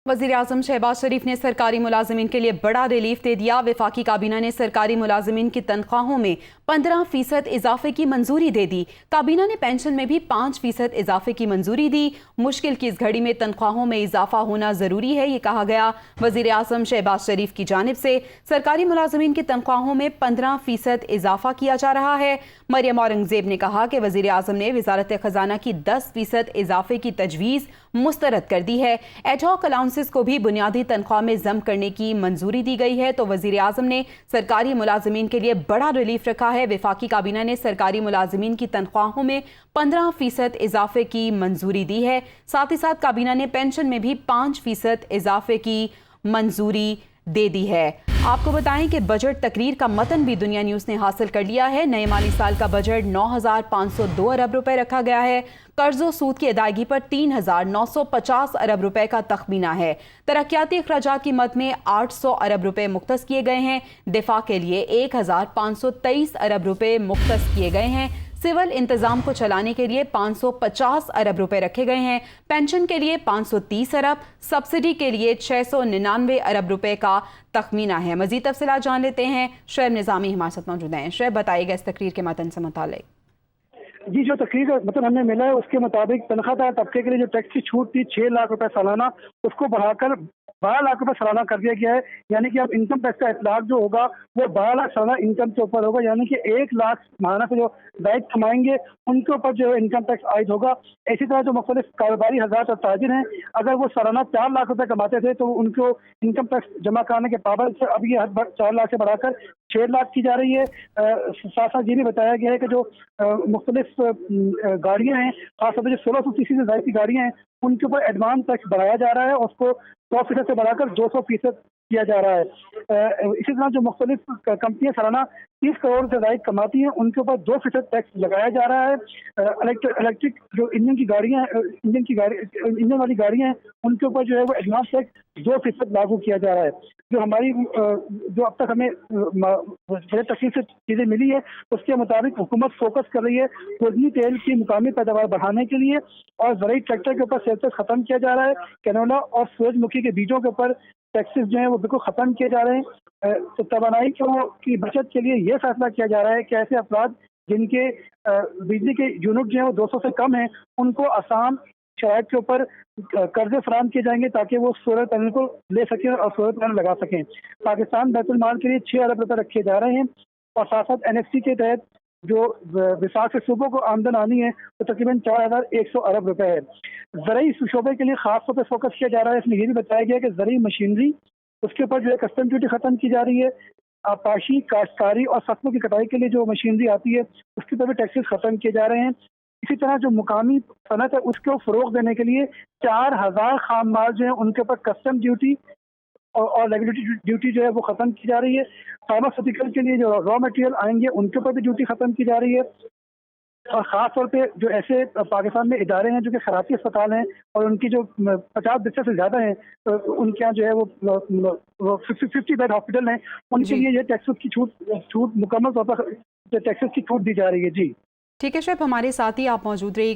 वज़ीर-ए-आज़म शहबाज शरीफ ने सरकारी मुलाजिमीन के लिए बड़ा रिलीफ दे दिया। वफाकी काबीना ने सरकारी मुलाजिमीन की तनख्वाहों में 15% इजाफे की मंजूरी दे दी। काबीना ने पेंशन में भी 5% इजाफे की मंजूरी दी। मुश्किल की इस घड़ी में तनख्वाहों में इजाफा होना जरूरी है, ये कहा गया। वज़ीर-ए-आज़म शहबाज शरीफ की जानिब से सरकारी मुलाजिमीन की तनख्वाहों में 15% इजाफा किया जा रहा है। मरियम औरंगजेब ने कहा कि वज़ीर-ए-आज़म ने वज़ारत खजाना की 10% इजाफे की तजवीज़ मुस्तरद कर दी है। एडहॉक अलाउंसेस को भी बुनियादी तनख्वाह में जम करने की मंजूरी दी गई है। तो वज़ीर आज़म ने सरकारी मुलाजिमीन के लिए बड़ा रिलीफ रखा है। वफाकी काबीना ने सरकारी मुलाजिमीन की तनख्वाहों में 15% इजाफे की मंजूरी दी है। साथ ही साथ काबीना ने पेंशन में भी 5% इजाफे की मंजूरी दे दी है। आपको बताएं कि बजट तकरीर का मतन भी दुनिया न्यूज़ ने हासिल कर लिया है। नए माली साल का बजट 9,502 अरब रुपए रखा गया है। कर्जो सूद की अदायगी पर 3,950 अरब रुपए का तखमीना है। तरक्याती अखराजात की मद में 800 अरब रुपए मुख्तस किए गए हैं। दिफा के लिए 1,523 अरब रुपए मुख्तस किए गए हैं। सिविल इंतजाम को चलाने के लिए 550 अरब रुपए रखे गए हैं। पेंशन के लिए 530 अरब, सब्सिडी के लिए 699 अरब रुपए का तखमीना है। मजीद तफसीलात जान लेते हैं। शुएब निज़ामी हमारे साथ मौजूद हैं। शुएब, बताइएगा इस तकरीर के मतन से मुतालिक। जी, जो तकरीर का मतलब हमें मिला है उसके मुताबिक तनख्वाहदार तबके के लिए जो टैक्स की छूट थी 6 लाख रुपए सालाना, उसको बढ़ाकर 12 लाख रुपए सालाना कर दिया गया है। यानी कि अब इनकम टैक्स का इतलाक जो होगा वो 12 लाख सालाना इनकम के ऊपर होगा। यानी कि 1 लाख माहाना से जो दायित्व कमाएंगे उनके ऊपर जो है इनकम टैक्स आयद होगा। इसी तरह जो मुख्तलिफ कारोबारी हज़रात और ताजिर हैं, अगर वो सालाना 4 लाख रुपए कमाते थे तो उनको इनकम टैक्स जमा कराने के पाबंद से अब ये हद 4 लाख से बढ़ाकर 6 लाख की जा रही है। साथ साथ ये भी बताया गया है कि जो मुख्तलिफ गाड़ियाँ हैं, खासतौर पर जो 1600 सीसी से ज़ायद की गाड़ियाँ हैं, उनके ऊपर एडवांस टैक्स बढ़ाया जा रहा है और उसको 100% से बढ़ाकर 200% किया जा रहा है। इसी तरह जो मुख्तलिफ कंपनियाँ सालाना 30 करोड़ से ज़ायद कमाती हैं, उनके ऊपर 2% टैक्स लगाया जा रहा है। इलेक्ट्रिक जो इंजन वाली गाड़ियाँ हैं, उनके ऊपर जो है वो एडवांस टैक्स 2% लागू किया जा रहा है। जो हमारी जो अब तक हमें बड़े तकलीफ से चीज़ें मिली है, उसके मुताबिक हुकूमत फोकस कर रही है खुर्दनी तेल की मुकामी पैदावार बढ़ाने के लिए और ज़रूरी ट्रैक्टर के ऊपर सेल्स खत्म किया जा रहा है। कैनोला और सूरजमुखी के बीजों के ऊपर टैक्सेस जो हैं वो बिल्कुल ख़त्म किए जा रहे हैं। तो तवानाई की बचत के लिए ये फैसला किया जा रहा है कि ऐसे अफराद जिनके बिजली के यूनिट जो है वो 200 से कम है, उनको आसान शराइत के ऊपर कर्जे फराहम किए जाएंगे ताकि वो सोलर पैनल को ले सकें और सोलर पैनल लगा सकें। पाकिस्तान बैतुल माल के लिए 6 अरब रुपये रखे जा रहे हैं और साथ साथ NFC के तहत जो विफाक से सूबों को आमदन आनी है तो तकरीबन 4,100 अरब रुपए है। ज़रूरी शोबे के लिए खास तौर पर फोकस किया जा रहा है। इसमें ये भी बताया गया कि ज़रूरी मशीनरी उसके ऊपर जो है कस्टम ड्यूटी ख़त्म की जा रही है। आपाशी, काश्तकारी और फसलों की कटाई के लिए जो मशीनरी आती है उसके ऊपर भी टैक्सेस ख़त्म किए जा रहे हैं। इसी तरह जो मुकामी सनत है उसको फ़रोग देने के लिए 4,000 खाम माल जो है उनके ऊपर कस्टम ड्यूटी और रेगुलेटरी ड्यूटी जो है वो ख़त्म की जा रही है। फार्मास्यूटिकल के लिए जो रॉ मटेरियल आएंगे उनके ऊपर भी ड्यूटी ख़त्म की जा रही है। और ख़ास तौर पे जो ऐसे पाकिस्तान में इदारे हैं जो कि खैराती अस्पताल हैं और उनकी जो 50 बिस्तर से ज़्यादा हैं, तो उनके यहाँ जो है वो 50 बेड हॉस्पिटल हैं, उनके लिए ये टैक्सेस की छूट मुकम्मल तौर पर टैक्सेस की छूट दी जा रही है। जी ठीक है शुएब, हमारे साथ ही आप मौजूद रहिए।